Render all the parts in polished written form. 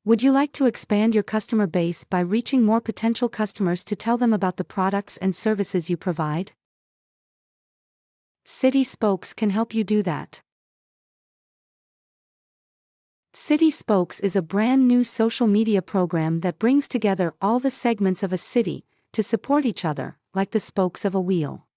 Would you like to expand your customer base by reaching more potential customers to tell them about the products and services you provide? CitySpokes can help you do that. CitySpokes is a brand new social media program that brings together all the segments of a city to support each other, like the spokes of a wheel.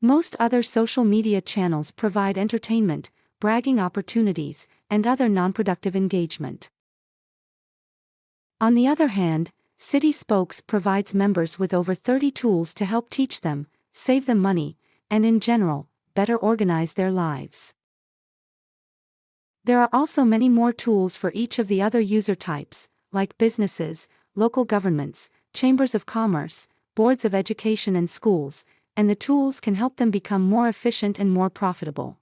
Most other social media channels provide entertainment, bragging opportunities, and other non-productive engagement. On the other hand, CitySpokes provides members with over 30 tools to help teach them, save them money, and in general, better organize their lives. There are also many more tools for each of the other user types, like businesses, local governments, chambers of commerce, boards of education and schools, and the tools can help them become more efficient and more profitable.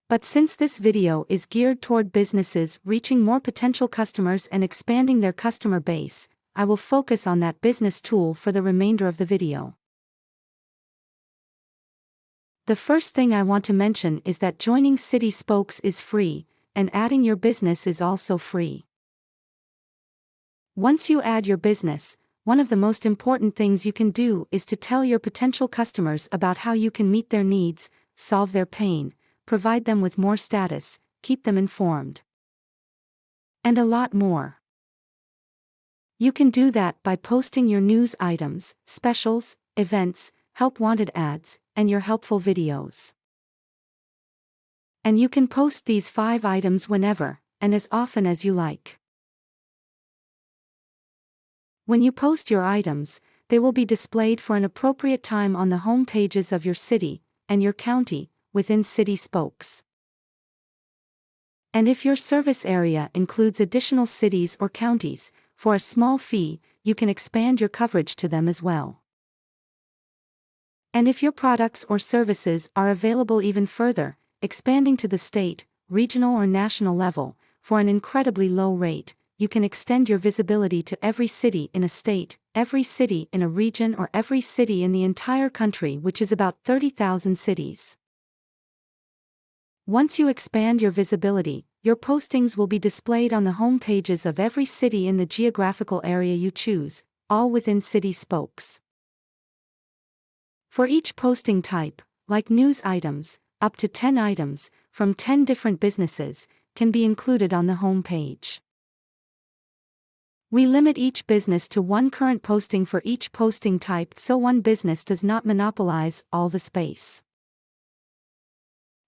But since this video is geared toward businesses reaching more potential customers and expanding their customer base, I will focus on that business tool for the remainder of the video. The first thing I want to mention is that joining CitySpokes is free, and adding your business is also free. Once you add your business, one of the most important things you can do is to tell your potential customers about how you can meet their needs, solve their pain, provide them with more status, keep them informed, and a lot more. You can do that by posting your news items, specials, events, help-wanted ads, and your helpful videos. And you can post these 5 items whenever, and as often as you like. When you post your items, they will be displayed for an appropriate time on the home pages of your city and your county within CitySpokes. And if your service area includes additional cities or counties, for a small fee, you can expand your coverage to them as well. And if your products or services are available even further, expanding to the state, regional or national level, for an incredibly low rate, you can extend your visibility to every city in a state, every city in a region, or every city in the entire country, which is about 30,000 cities. Once you expand your visibility, your postings will be displayed on the home pages of every city in the geographical area you choose, all within CitySpokes. For each posting type, like news items, up to 10 items, from 10 different businesses, can be included on the home page. We limit each business to 1 current posting for each posting type so one business does not monopolize all the space.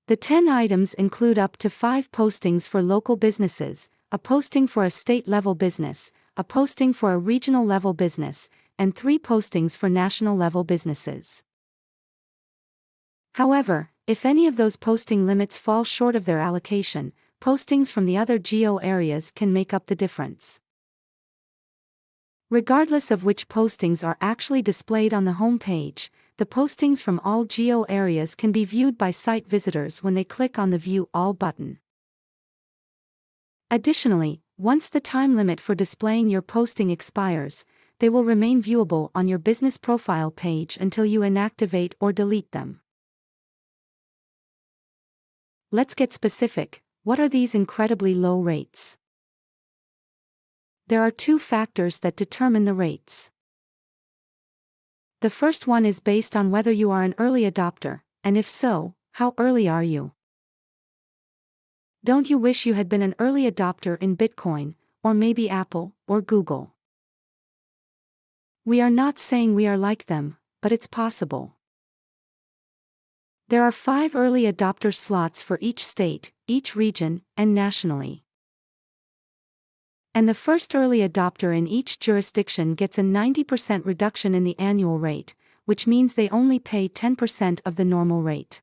The 10 items include up to 5 postings for local businesses, a posting for a state-level business, a posting for a regional-level business, and 3 postings for national-level businesses. However, if any of those posting limits fall short of their allocation, postings from the other geo areas can make up the difference. Regardless of which postings are actually displayed on the home page, the postings from all geo areas can be viewed by site visitors when they click on the View All button. Additionally, once the time limit for displaying your posting expires, they will remain viewable on your business profile page until you inactivate or delete them. Let's get specific. What are these incredibly low rates? There are 2 factors that determine the rates. The first one is based on whether you are an early adopter, and if so, how early are you? Don't you wish you had been an early adopter in Bitcoin, or maybe Apple, or Google? We are not saying we are like them, but it's possible. There are 5 early adopter slots for each state, each region, and nationally. And the first early adopter in each jurisdiction gets a 90% reduction in the annual rate, which means they only pay 10% of the normal rate.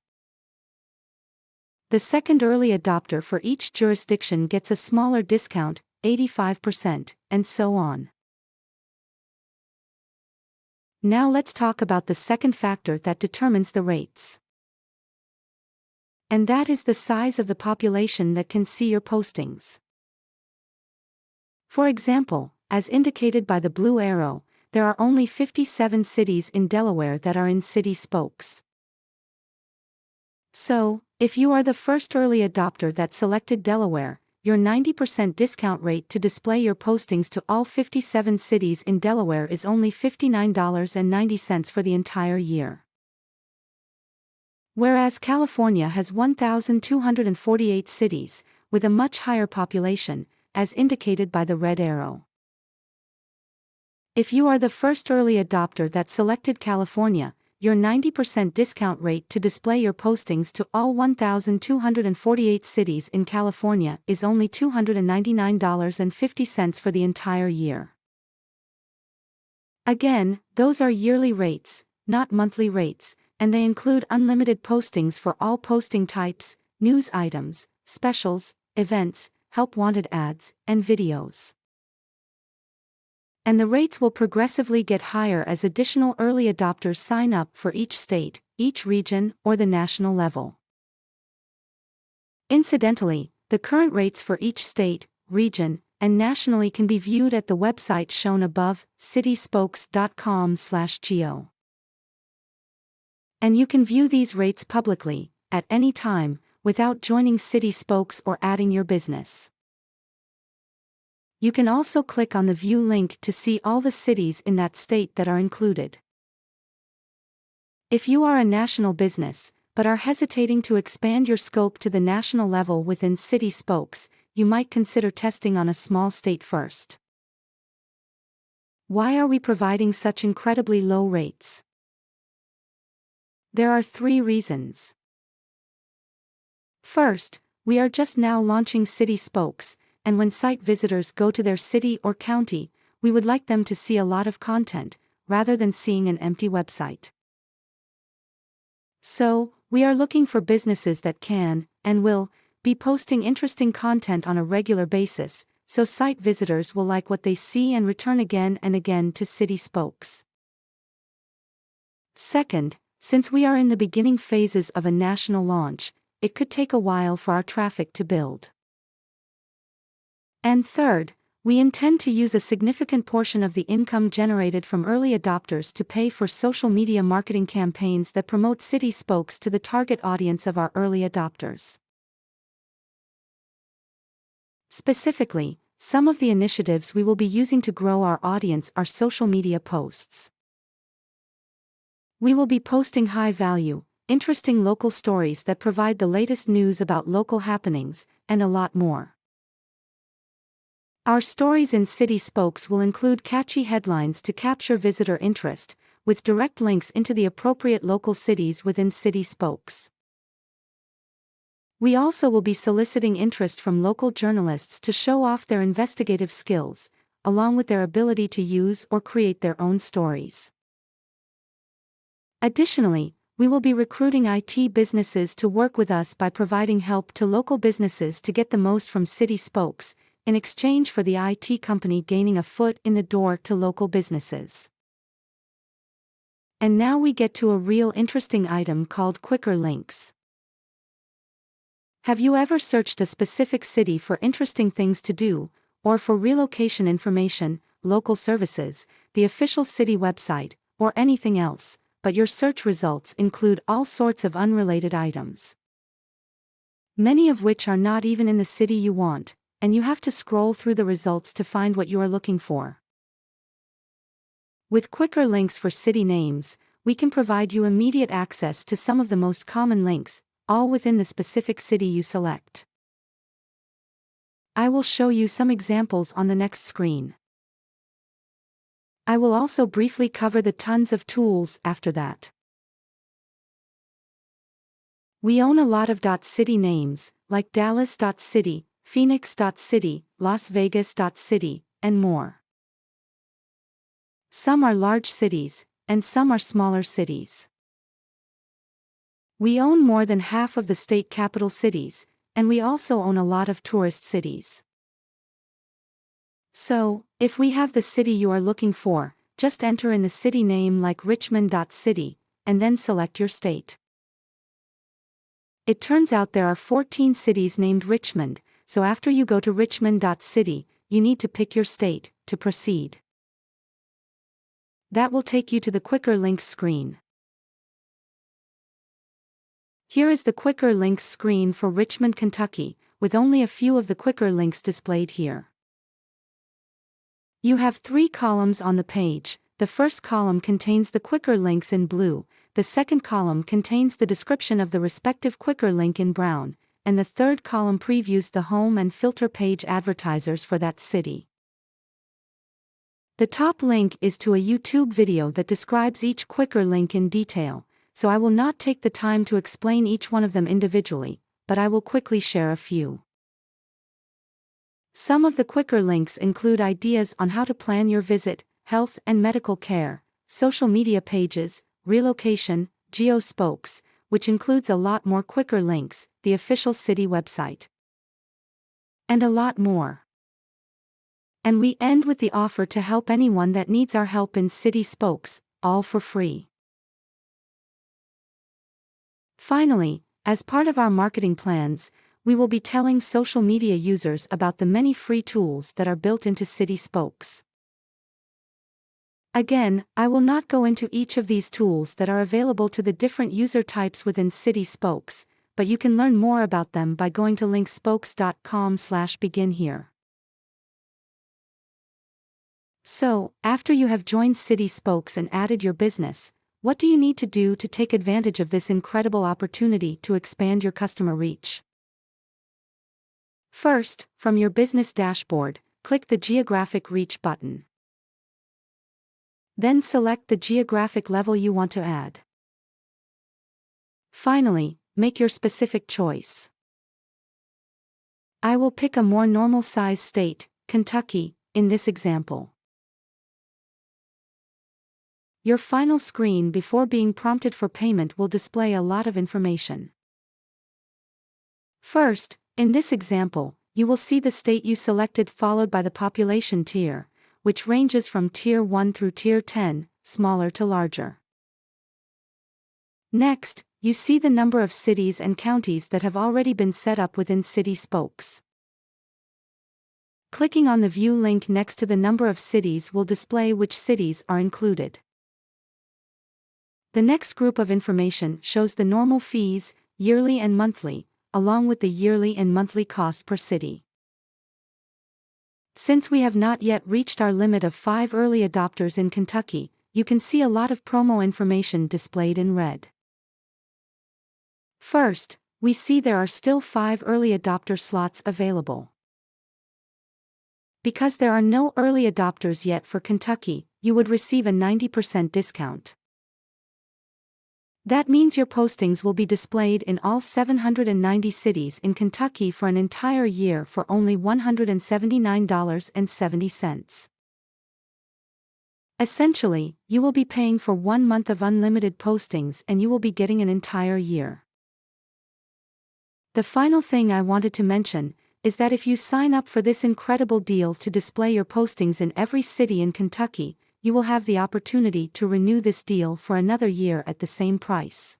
The second early adopter for each jurisdiction gets a smaller discount, 85%, and so on. Now let's talk about the second factor that determines the rates. And that is the size of the population that can see your postings. For example, as indicated by the blue arrow, there are only 57 cities in Delaware that are in CitySpokes. So, if you are the first early adopter that selected Delaware, your 90% discount rate to display your postings to all 57 cities in Delaware is only $59.90 for the entire year. Whereas California has 1,248 cities, with a much higher population, as indicated by the red arrow. If you are the first early adopter that selected California, your 90% discount rate to display your postings to all 1,248 cities in California is only $299.50 for the entire year. Again, those are yearly rates, not monthly rates, and they include unlimited postings for all posting types, news items, specials, events, help-wanted ads, and videos. And the rates will progressively get higher as additional early adopters sign up for each state, each region, or the national level. Incidentally, the current rates for each state, region, and nationally can be viewed at the website shown above, cityspokes.com/geo. And you can view these rates publicly, at any time, without joining CitySpokes or adding your business. You can also click on the View link to see all the cities in that state that are included. If you are a national business, but are hesitating to expand your scope to the national level within CitySpokes, you might consider testing on a small state first. Why are we providing such incredibly low rates? There are 3 reasons. First, we are just now launching CitySpokes, and when site visitors go to their city or county, we would like them to see a lot of content, rather than seeing an empty website. So, we are looking for businesses that can, and will, be posting interesting content on a regular basis, so site visitors will like what they see and return again and again to CitySpokes. Second, since we are in the beginning phases of a national launch, it could take a while for our traffic to build. And third, we intend to use a significant portion of the income generated from early adopters to pay for social media marketing campaigns that promote CitySpokes to the target audience of our early adopters. Specifically, some of the initiatives we will be using to grow our audience are social media posts. We will be posting high-value, interesting local stories that provide the latest news about local happenings, and a lot more. Our stories in CitySpokes will include catchy headlines to capture visitor interest, with direct links into the appropriate local cities within CitySpokes. We also will be soliciting interest from local journalists to show off their investigative skills, along with their ability to use or create their own stories. Additionally, we will be recruiting IT businesses to work with us by providing help to local businesses to get the most from CitySpokes, in exchange for the IT company gaining a foot in the door to local businesses. And now we get to a real interesting item called quicker links. Have you ever searched a specific city for interesting things to do, or for relocation information, local services, the official city website, or anything else, but your search results include all sorts of unrelated items? Many of which are not even in the city you want, and you have to scroll through the results to find what you are looking for. With quicker links for city names, we can provide you immediate access to some of the most common links, all within the specific city you select. I will show you some examples on the next screen. I will also briefly cover the tons of tools after that. We own a lot of .city names, like Dallas.city, Phoenix.city, Las Vegas.city, and more. Some are large cities, and some are smaller cities. We own more than half of the state capital cities, and we also own a lot of tourist cities. So, if we have the city you are looking for, just enter in the city name like Richmond.city, and then select your state. It turns out there are 14 cities named Richmond, so after you go to Richmond.city, you need to pick your state to proceed. That will take you to the Quicker Links screen. Here is the Quicker Links screen for Richmond, Kentucky, with only a few of the quicker links displayed here. You have 3 columns on the page. The first column contains the quicker links in blue, the second column contains the description of the respective quicker link in brown, and the third column previews the home and filter page advertisers for that city. The top link is to a YouTube video that describes each quicker link in detail, so I will not take the time to explain each one of them individually, but I will quickly share a few. Some of the quicker links include ideas on how to plan your visit, health and medical care, social media pages, relocation, CitySpokes, which includes a lot more quicker links, the official city website, and a lot more. And we end with the offer to help anyone that needs our help in CitySpokes, all for free. Finally, as part of our marketing plans, we will be telling social media users about the many free tools that are built into CitySpokes. Again, I will not go into each of these tools that are available to the different user types within CitySpokes, but you can learn more about them by going to linkspokes.com/begin here. So, after you have joined CitySpokes and added your business, what do you need to do to take advantage of this incredible opportunity to expand your customer reach? First, from your business dashboard, click the Geographic Reach button. Then select the geographic level you want to add. Finally, make your specific choice. I will pick a more normal size state, Kentucky, in this example. Your final screen before being prompted for payment will display a lot of information. First, in this example, you will see the state you selected followed by the population tier, which ranges from Tier 1 through Tier 10, smaller to larger. Next, you see the number of cities and counties that have already been set up within CitySpokes. Clicking on the View link next to the number of cities will display which cities are included. The next group of information shows the normal fees, yearly and monthly, along with the yearly and monthly cost per city. Since we have not yet reached our limit of 5 early adopters in Kentucky, you can see a lot of promo information displayed in red. First, we see there are still 5 early adopter slots available. Because there are no early adopters yet for Kentucky, you would receive a 90% discount. That means your postings will be displayed in all 790 cities in Kentucky for an entire year for only $179.70. Essentially, you will be paying for 1 month of unlimited postings and you will be getting an entire year. The final thing I wanted to mention is that if you sign up for this incredible deal to display your postings in every city in Kentucky, you will have the opportunity to renew this deal for another year at the same price.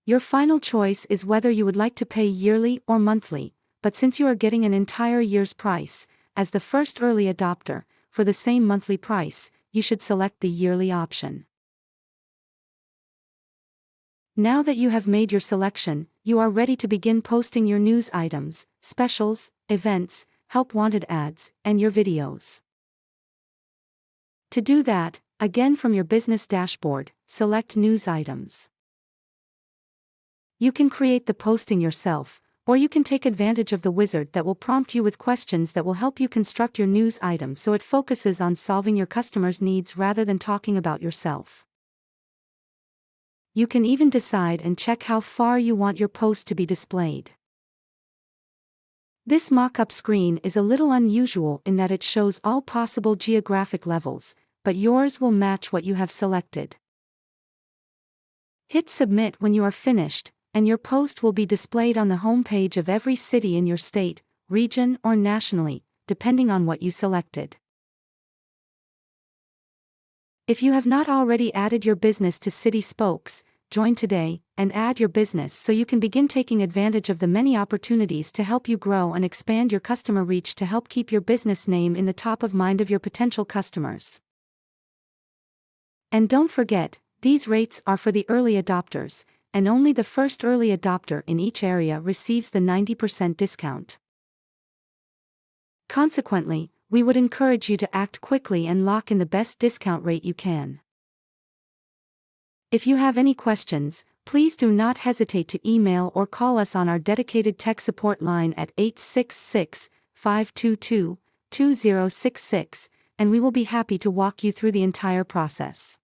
Your final choice is whether you would like to pay yearly or monthly, but since you are getting an entire year's price, as the first early adopter, for the same monthly price, you should select the yearly option. Now that you have made your selection, you are ready to begin posting your news items, specials, events, help wanted ads, and your videos. To do that, again from your business dashboard, select News Items. You can create the posting yourself, or you can take advantage of the wizard that will prompt you with questions that will help you construct your news item so it focuses on solving your customers' needs rather than talking about yourself. You can even decide and check how far you want your post to be displayed. This mock-up screen is a little unusual in that it shows all possible geographic levels, but yours will match what you have selected. Hit Submit when you are finished, and your post will be displayed on the home page of every city in your state, region, or nationally, depending on what you selected. If you have not already added your business to CitySpokes, join today and add your business so you can begin taking advantage of the many opportunities to help you grow and expand your customer reach to help keep your business name in the top of mind of your potential customers. And don't forget, these rates are for the early adopters. and only the first early adopter in each area receives the 90% discount. Consequently, we would encourage you to act quickly and lock in the best discount rate you can. If you have any questions, please do not hesitate to email or call us on our dedicated tech support line at 866-522-2066, and we will be happy to walk you through the entire process.